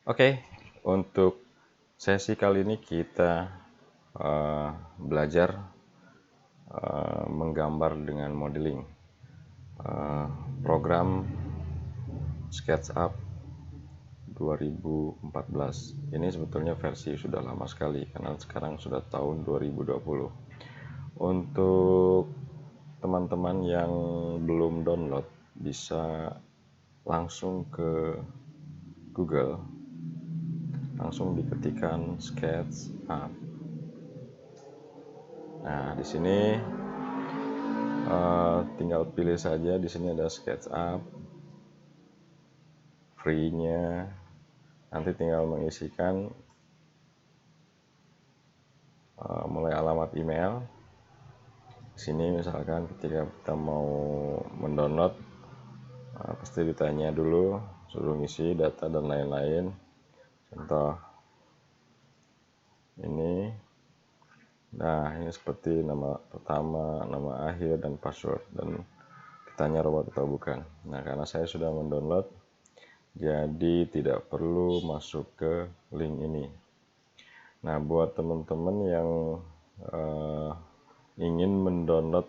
Oke, untuk sesi kali ini kita belajar menggambar dengan modeling. Program SketchUp 2014. Ini sebetulnya versi sudah lama sekali karena sekarang sudah tahun 2020. Untuk teman-teman yang belum download bisa langsung ke Google, langsung diketikkan SketchUp. Nah, di sini tinggal pilih saja. Di sini ada SketchUp free-nya. Nanti tinggal mengisikan mulai alamat email. Di sini misalkan ketika kita mau mendownload, pasti ditanya dulu, suruh ngisi data dan lain-lain. Contoh ini. Nah, ini seperti nama pertama, nama akhir, dan password. Dan ditanya robot atau bukan. Nah, karena saya sudah mendownload, jadi tidak perlu masuk ke link ini. Nah, buat teman-teman yang ingin mendownload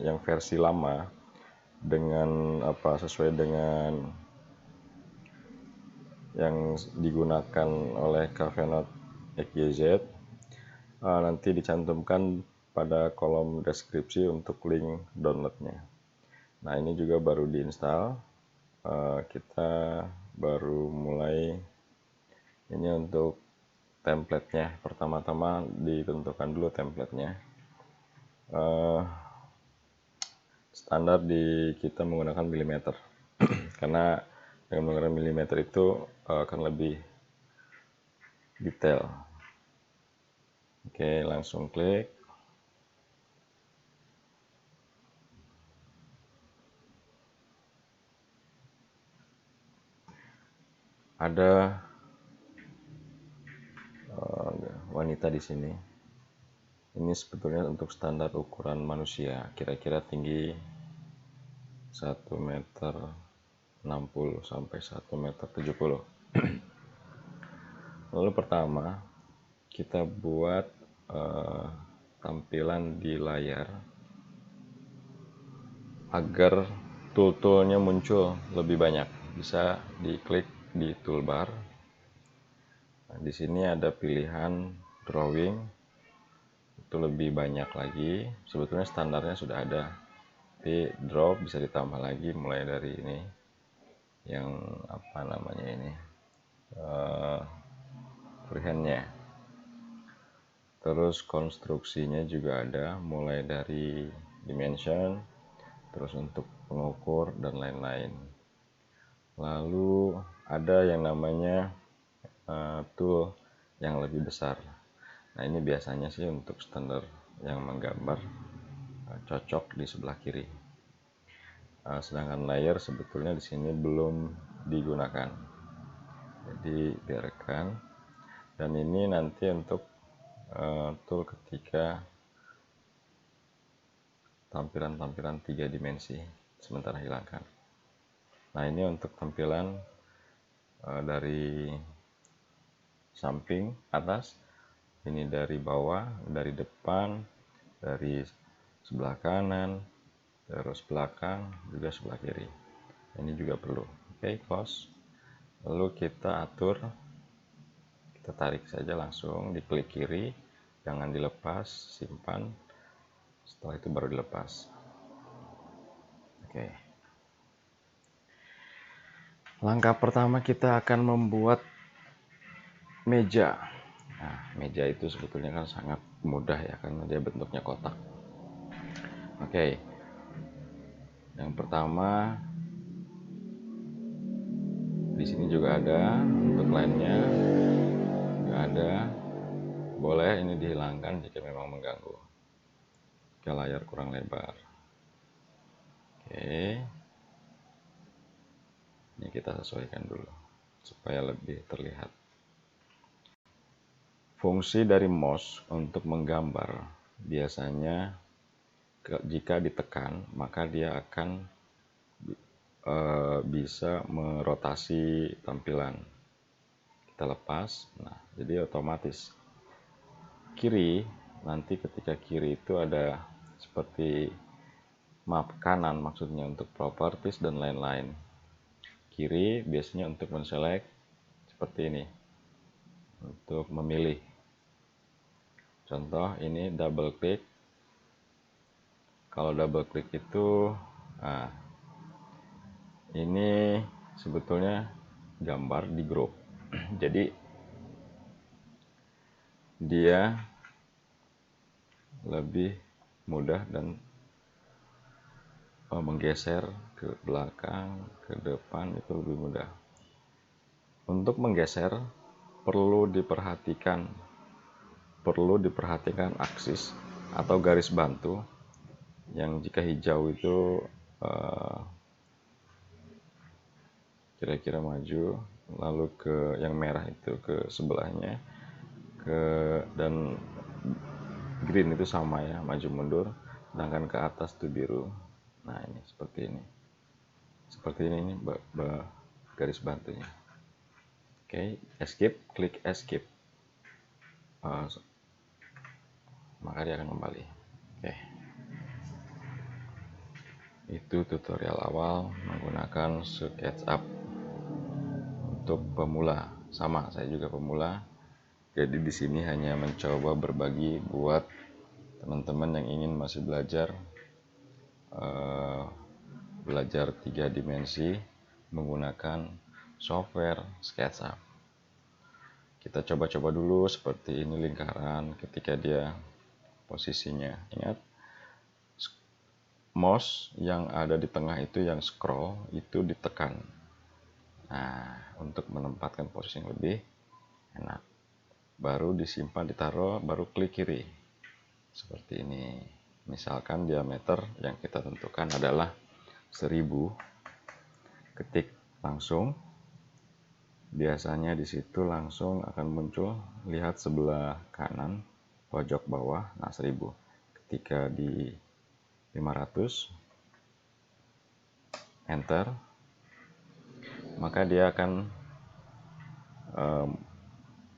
yang versi lama dengan sesuai dengan yang digunakan oleh Cafenote XYZ, nanti dicantumkan pada kolom deskripsi untuk link downloadnya. Nah, ini juga baru diinstal. Kita baru mulai. Ini untuk template-nya. Pertama-tama ditentukan dulu template-nya. Standar di kita menggunakan milimeter. Karena dengan menggunakan milimeter itu akan lebih detail. Oke, langsung klik. Ada wanita di sini. Ini sebetulnya untuk standar ukuran manusia, kira-kira tinggi 1 meter 60 sampai 1 meter 70. Lalu pertama kita buat tampilan di layar agar tool-toolnya muncul lebih banyak. Bisa diklik di toolbar. Nah, di sini ada pilihan drawing, itu lebih banyak lagi. Sebetulnya standarnya sudah ada, tapi draw bisa ditambah lagi mulai dari ini, yang ini freehand-nya. Terus konstruksinya juga ada, mulai dari dimension, terus untuk pengukur dan lain-lain. Lalu ada yang namanya tool yang lebih besar. Nah, ini biasanya sih untuk standar yang menggambar cocok di sebelah kiri. Sedangkan layer sebetulnya di sini belum digunakan. Jadi biarkan. Dan ini nanti untuk tool ketika tampilan-tampilan 3 dimensi, sementara hilangkan. Nah, ini untuk tampilan dari samping atas, ini dari bawah, dari depan, dari sebelah kanan, terus belakang, juga sebelah kiri. Ini juga perlu. Oke, close. Lalu kita atur, kita tarik saja langsung, diklik kiri, jangan dilepas, simpan. Setelah itu baru dilepas. Oke. Langkah pertama kita akan membuat meja. Nah, meja itu sebetulnya kan sangat mudah ya, karena dia bentuknya kotak. Oke. Yang pertama, di sini juga ada untuk lainnya, juga ada. Boleh ini dihilangkan jika memang mengganggu. Ke layar kurang lebar. Oke. Ini kita sesuaikan dulu supaya lebih terlihat. Fungsi dari mouse untuk menggambar biasanya jika ditekan maka dia akan bisa merotasi tampilan. kita lepas. Nah, jadi otomatis kiri, nanti ketika kiri itu ada seperti kanan maksudnya untuk properties dan lain-lain. Kiri biasanya untuk menselect seperti ini, untuk memilih. Contoh ini double klik. Kalau double klik itu, nah, ini sebetulnya gambar di group. Jadi dia lebih mudah dan menggeser ke belakang, ke depan itu lebih mudah. Untuk menggeser perlu diperhatikan aksis atau garis bantu yang jika hijau itu kira-kira maju, lalu ke yang merah itu ke sebelahnya, dan green itu sama ya, maju mundur, sedangkan ke atas itu biru. Nah, ini seperti ini garis bantunya. Oke, escape, klik escape, maka dia akan kembali. Oke, itu tutorial awal menggunakan SketchUp untuk pemula. Sama, saya juga pemula. Jadi di sini hanya mencoba berbagi buat teman-teman yang ingin masih belajar 3 dimensi menggunakan software SketchUp. Kita coba-coba dulu seperti ini lingkaran. Ketika dia posisinya, ingat mouse yang ada di tengah itu yang scroll itu ditekan. Nah, untuk menempatkan posisi yang lebih enak, baru disimpan, ditaruh, baru klik kiri seperti ini. Misalkan diameter yang kita tentukan adalah 1000, ketik langsung. Biasanya di situ langsung akan muncul, lihat sebelah kanan pojok bawah, nah 1000. Ketika di 500 enter, maka dia akan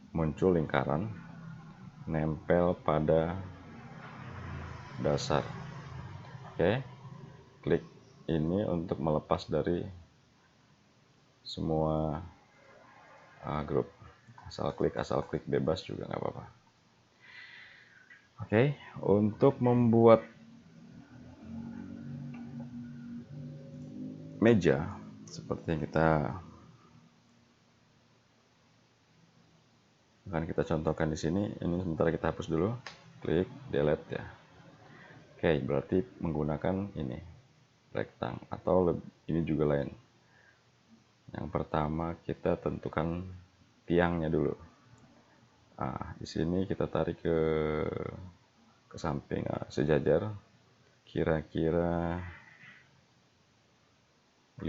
muncul lingkaran nempel pada dasar. Oke, klik ini untuk melepas dari semua grup. Asal klik bebas juga nggak apa-apa. Oke, untuk membuat meja seperti yang akan kita contohkan di sini. Ini sementara kita hapus dulu, klik delete ya. Oke, berarti menggunakan ini rektang atau ini juga lain. Yang pertama kita tentukan tiangnya dulu. Nah, di sini kita tarik ke samping, sejajar, kira-kira 50,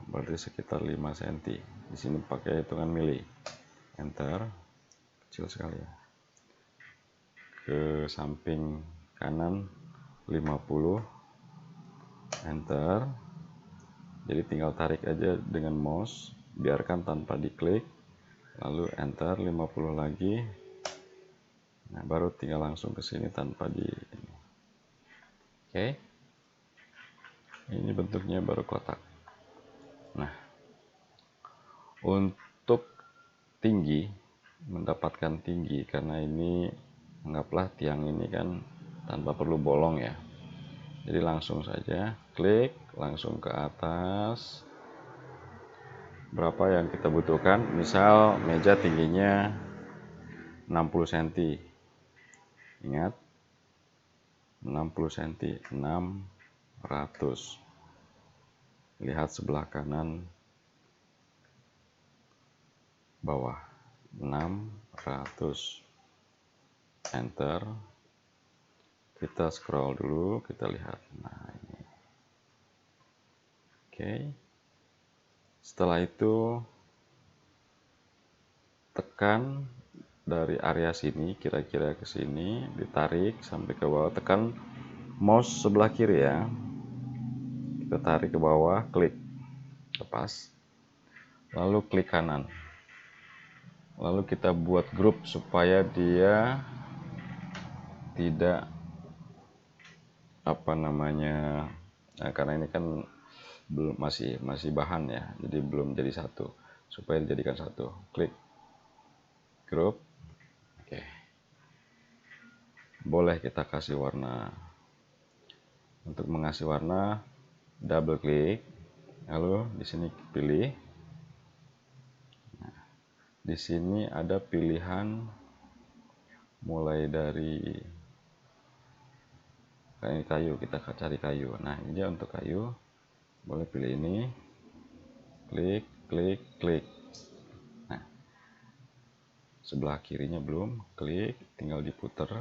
berarti sekitar 5 cm. Di sini pakai hitungan mili. Enter, kecil sekali ya. Ke samping kanan 50, enter. Jadi tinggal tarik aja dengan mouse, biarkan tanpa diklik, lalu enter 50 lagi. Nah, baru tinggal langsung ke sini tanpa di ini. Oke. Ini bentuknya baru kotak. Nah, untuk tinggi, mendapatkan tinggi, karena ini anggaplah tiang ini kan tanpa perlu bolong ya. Jadi langsung saja klik, langsung ke atas. Berapa yang kita butuhkan? Misal meja tingginya 60 cm. Ingat, 60 cm, 600. Lihat sebelah kanan bawah, 600. Enter. Kita scroll dulu, kita lihat. Nah, ini. Oke. Setelah itu tekan dari area sini, kira-kira ke sini, ditarik sampai ke bawah, tekan mouse sebelah kiri ya. Kita tarik ke bawah, klik, lepas. Lalu klik kanan. Lalu kita buat grup supaya dia tidak karena ini kan belum masih bahan ya, jadi belum jadi satu. Supaya dijadikan satu, klik grup. Oke, boleh kita kasih warna. Untuk mengasih warna, double klik, lalu di sini pilih. Nah, di sini ada pilihan mulai dari kayu, kita cari kayu. Nah, ini dia untuk kayu. Boleh pilih ini, klik, klik, klik. Nah, sebelah kirinya belum, klik, tinggal diputar.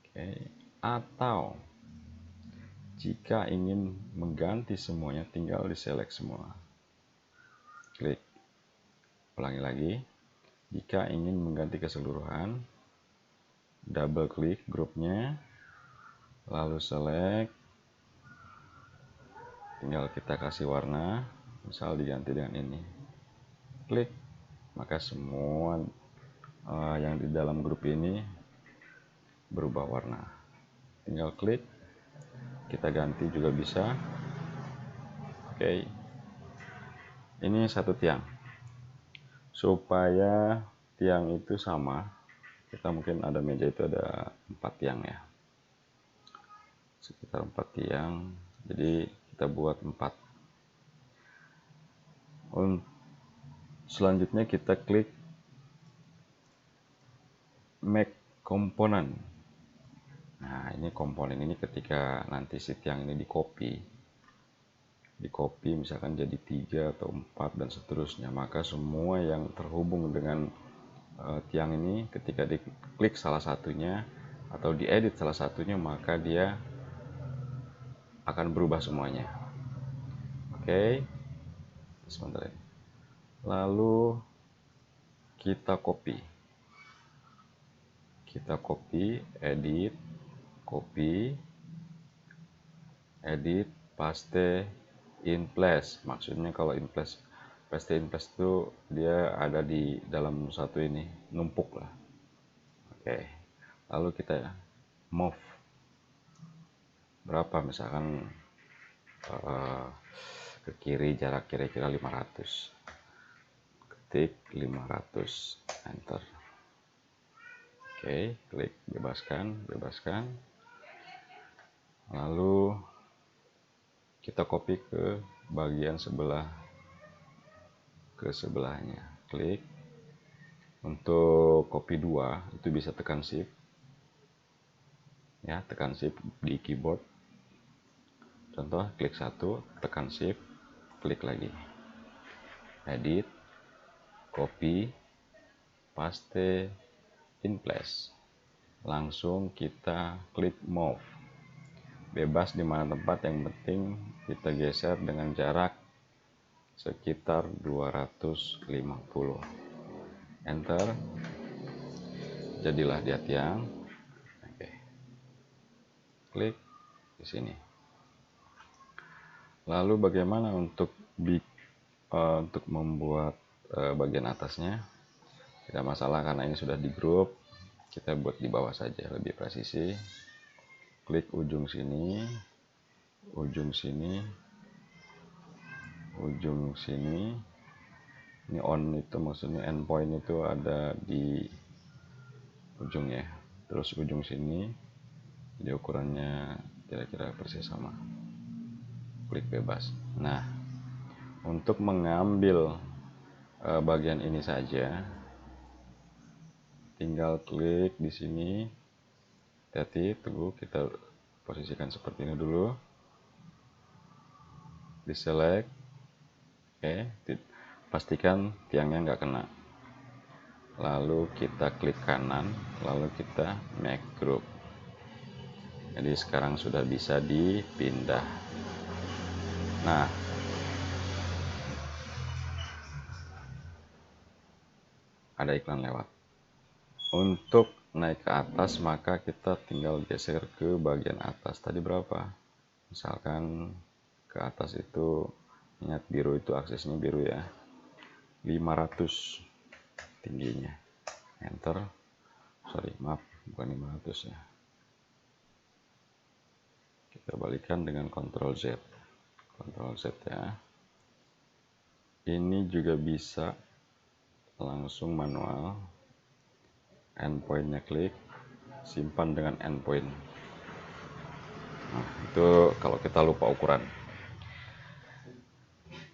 Oke. Atau jika ingin mengganti semuanya, tinggal diselect semua. Klik. Ulangi lagi. Jika ingin mengganti keseluruhan, double klik grupnya, lalu select. Tinggal kita kasih warna, misal diganti dengan ini. Klik. Maka semua yang di dalam grup ini berubah warna. Tinggal klik, kita ganti juga bisa. Oke, ini satu tiang. Supaya tiang itu sama, kita mungkin ada meja itu ada 4 tiang ya, sekitar 4 tiang, jadi kita buat 4. Selanjutnya kita klik make component. Nah, ini komponen ini ketika nanti si tiang ini di copy misalkan jadi 3 atau 4 dan seterusnya, maka semua yang terhubung dengan tiang ini ketika diklik salah satunya atau diedit salah satunya, maka dia akan berubah semuanya. Oke, sebentar. Lalu kita copy, edit, paste in place. Maksudnya kalau in place, paste in place itu dia ada di dalam satu ini, numpuk lah. Oke, lalu kita move berapa, misalkan ke kiri, jarak kira-kira 500. Ketik 500, enter. Oke, klik bebaskan. Lalu kita copy ke bagian sebelahnya. Klik. Untuk copy 2 itu bisa tekan shift. Ya, tekan shift di keyboard. Contoh, klik 1, tekan shift, klik lagi. Edit, copy, paste in place. Langsung kita klik move. Bebas di mana tempat, yang penting kita geser dengan jarak sekitar 250. Enter. Jadilah dia tiang. Oke. Klik di sini. Lalu bagaimana untuk membuat bagian atasnya? Tidak masalah karena ini sudah di grup. Kita buat di bawah saja, lebih presisi. Klik ujung sini, ujung sini. Ini on itu maksudnya endpoint itu ada di ujungnya. Terus ujung sini, jadi ukurannya kira-kira persis sama. Klik bebas. Nah, untuk mengambil bagian ini saja, tinggal klik di sini. Hati-hati, tunggu, kita posisikan seperti ini dulu. Diselect. Oke, pastikan tiangnya nggak kena. Lalu kita klik kanan, lalu kita make group. Jadi sekarang sudah bisa dipindah. Nah, ada iklan lewat. Untuk naik ke atas, maka kita tinggal geser ke bagian atas. Tadi berapa? Misalkan ke atas itu Ingat biru itu aksesnya biru ya, 500 tingginya. Enter, maaf bukan 500 ya, kita balikan dengan Ctrl Z. Ctrl Z ya. Ini juga bisa langsung manual, endpointnya klik, simpan dengan endpoint. Nah, itu kalau kita lupa ukuran.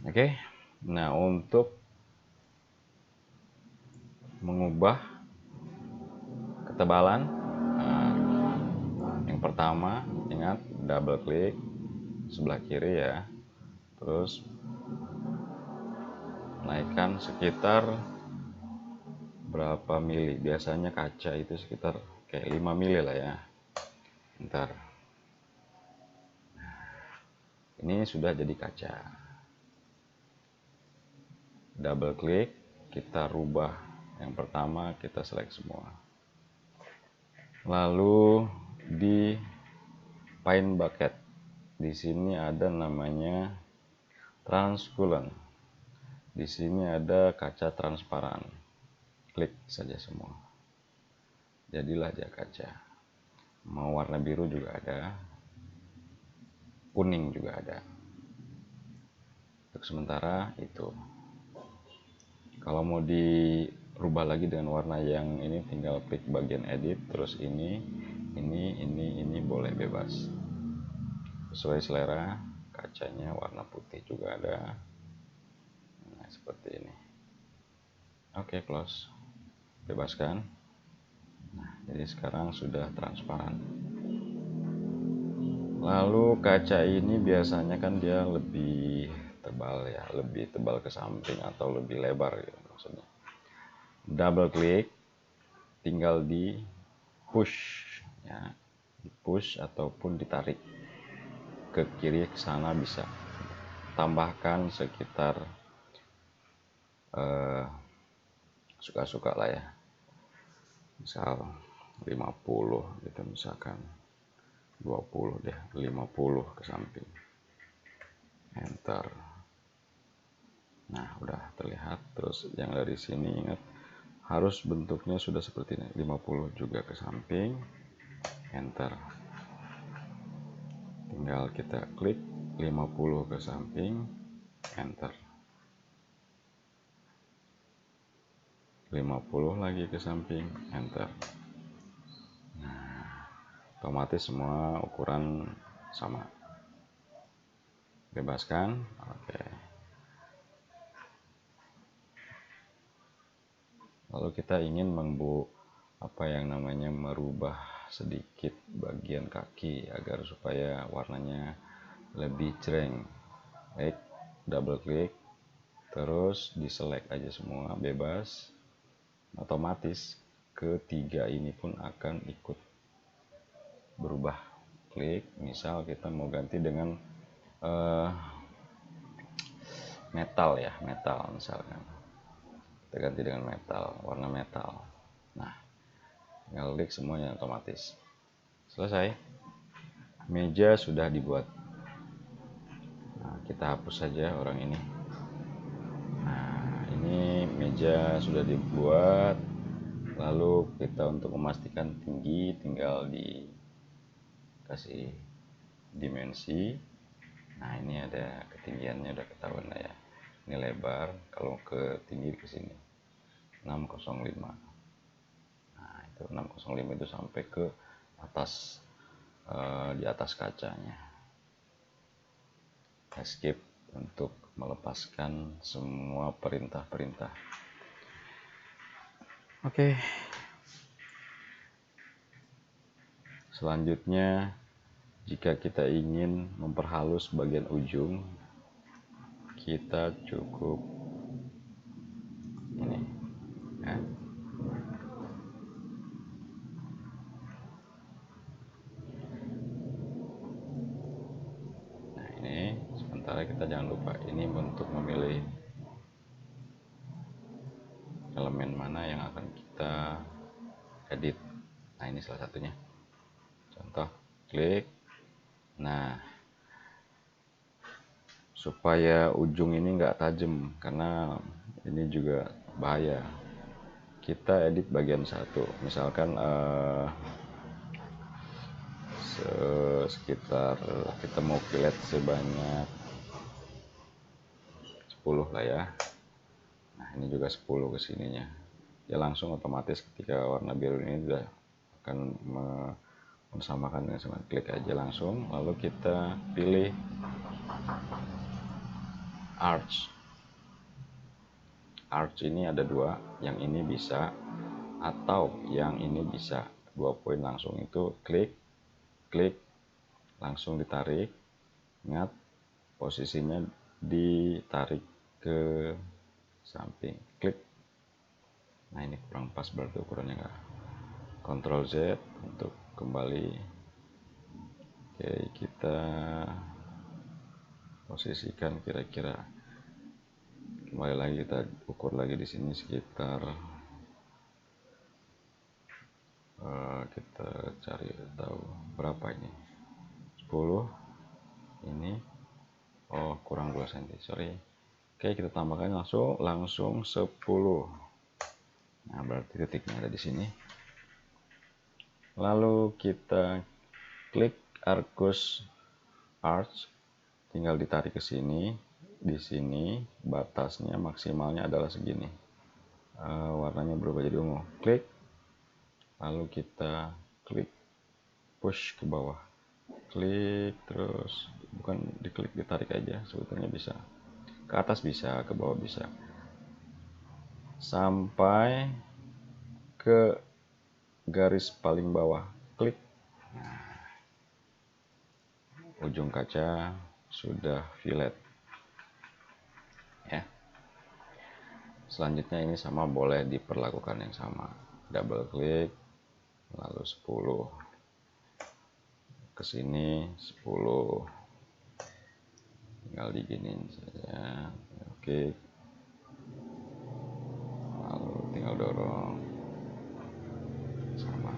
Oke. Nah, untuk mengubah ketebalan, nah, yang pertama ingat double klik sebelah kiri ya, terus naikkan sekitar berapa mili, biasanya kaca itu sekitar kayak 5 mili lah ya. Ntar ini sudah jadi kaca, double klik, kita rubah. Yang pertama kita select semua, lalu di paint bucket di sini ada namanya translucent, di sini ada kaca transparan, klik saja semua, jadilah dia kaca. Mau warna biru juga ada, kuning juga ada. Untuk sementara itu. Kalau mau dirubah lagi dengan warna yang ini, tinggal klik bagian edit, terus ini boleh bebas. Sesuai selera, kacanya warna putih juga ada. Nah, seperti ini. Oke, close. Bebaskan. Nah, jadi sekarang sudah transparan. Lalu kaca ini biasanya kan dia lebih tebal ya, lebih tebal ke samping atau lebih lebar gitu maksudnya. Double klik, tinggal di push ya, di push ataupun ditarik ke kiri ke sana bisa. Tambahkan sekitar suka-suka lah ya, misal 50 gitu, misalkan 20 deh, 50 ke samping. Enter. Nah, udah terlihat. Terus yang dari sini ingat harus bentuknya sudah seperti ini, 50 juga ke samping. Enter. Tinggal kita klik 50 ke samping, enter. 50 lagi ke samping, enter. Nah, otomatis semua ukuran sama. Bebaskan. Oke. Lalu kita ingin merubah sedikit bagian kaki agar supaya warnanya lebih cereng. Baik, double klik, terus di select aja semua, bebas. Otomatis ketiga ini pun akan ikut berubah. Klik, misal kita mau ganti dengan metal ya, metal misalkan. Kita ganti dengan metal, warna metal. Nah, tinggal klik semuanya otomatis. Selesai. Meja sudah dibuat. Nah, kita hapus saja orang ini. Nah, ini meja sudah dibuat. Lalu kita untuk memastikan tinggi tinggal dikasih dimensi. Nah, ini ada ketinggiannya udah ketahuan lah ya. Ini lebar, kalau ke tinggi ke sini 605. Nah, itu 605 itu sampai ke atas, di atas kacanya. Escape untuk melepaskan semua perintah-perintah. Oke. Selanjutnya, jika kita ingin memperhalus bagian ujung, kita cukup ini ya. Nah, ini sementara kita jangan lupa ini untuk memilih elemen mana yang akan kita edit. Nah, ini salah satunya. Contoh, klik. Nah, supaya ujung ini nggak tajam, karena ini juga bahaya. Kita edit bagian satu, misalkan sekitar kita mau fillet sebanyak 10 lah ya. Nah ini juga 10 kesininya ya, langsung otomatis ketika warna biru ini sudah akan mensamakan dengan sama, klik aja langsung, lalu kita pilih arch ini ada dua, yang ini bisa atau yang ini bisa, 2 poin langsung itu klik langsung ditarik. Ingat posisinya ditarik ke samping, klik. Nah ini kurang pas berarti ukurannya enggak. Ctrl Z untuk kembali. Oke, kita posisikan kira-kira, kembali lagi kita ukur lagi di sini sekitar kita cari tahu berapa ini, 10 ini, oh kurang 2 cm, sorry. Oke, kita tambahkan langsung 10. Nah berarti titiknya ada di sini, lalu kita klik arc, tinggal ditarik ke sini. Di sini batasnya maksimalnya adalah segini, warnanya berubah jadi ungu, klik, lalu kita klik push ke bawah, klik terus, bukan diklik, ditarik aja, sebetulnya bisa ke atas bisa, ke bawah bisa, sampai ke garis paling bawah, klik. Nah, ujung kaca sudah fillet ya. Selanjutnya ini sama, boleh diperlakukan yang sama, double klik, lalu 10 ke sini, 10 tinggal diginin saja, oke, lalu tinggal dorong sama.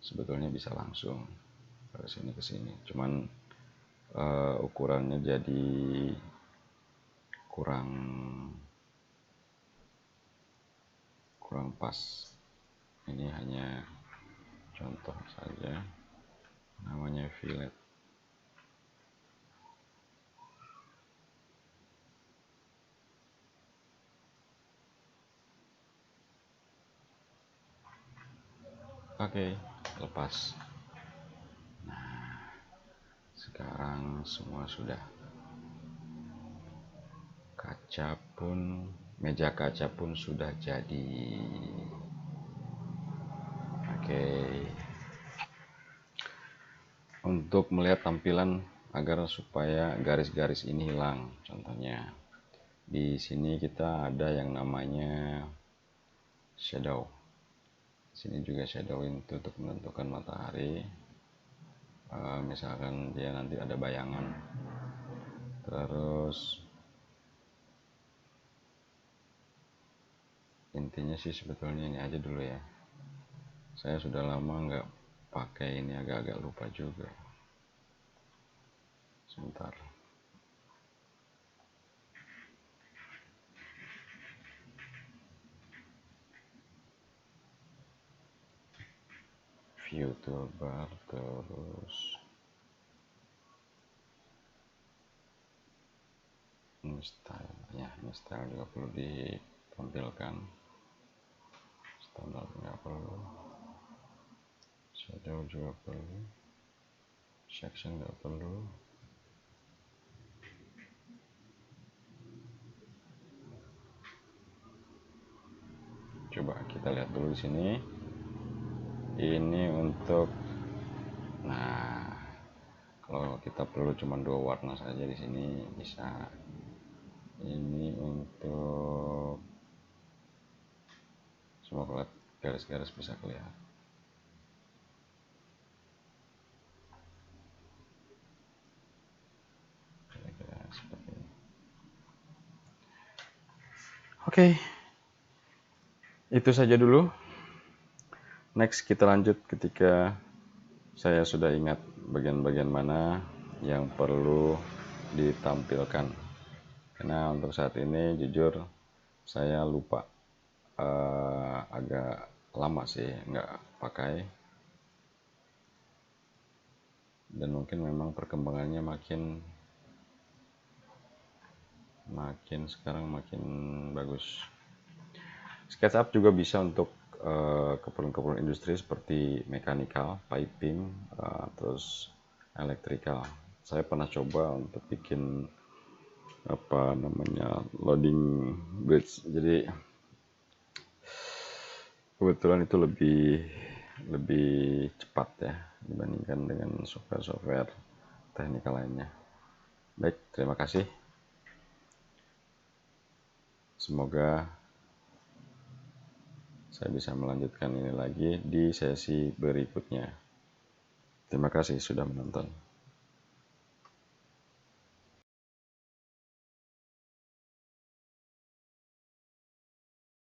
Sebetulnya bisa langsung ke sini, cuman ukurannya jadi kurang pas. Ini hanya contoh saja, namanya fillet. Oke, lepas. Nah, sekarang semua sudah. Meja kaca pun sudah jadi. Oke. Untuk melihat tampilan agar supaya garis-garis ini hilang, contohnya di sini kita ada yang namanya shadow. Sini juga shadow itu untuk menentukan matahari. Misalkan dia nanti ada bayangan. Terus intinya sih sebetulnya ini aja dulu ya. Saya sudah lama nggak pakai ini, agak-agak lupa juga. Sebentar. View toolbar, terus ini style ya, ini style juga perlu ditampilkan. Standar nggak perlu, shadow juga perlu, section nggak perlu. Coba kita lihat dulu di sini. Ini untuk, nah kalau kita perlu cuma 2 warna saja di sini bisa. Ini untuk semoga garis-garis bisa kelihatan. Kira-kira seperti ini. Oke, itu saja dulu. Next kita lanjut ketika saya sudah ingat bagian-bagian mana yang perlu ditampilkan. Karena untuk saat ini jujur saya lupa, agak lama sih nggak pakai, dan mungkin memang perkembangannya makin sekarang makin bagus. SketchUp juga bisa untuk keperluan-keperluan industri seperti mechanical, piping, terus electrical. Saya pernah coba untuk bikin loading bridge. Jadi kebetulan itu lebih cepat ya dibandingkan dengan software teknikal lainnya. Baik, terima kasih. Semoga saya bisa melanjutkan ini lagi di sesi berikutnya. Terima kasih sudah menonton.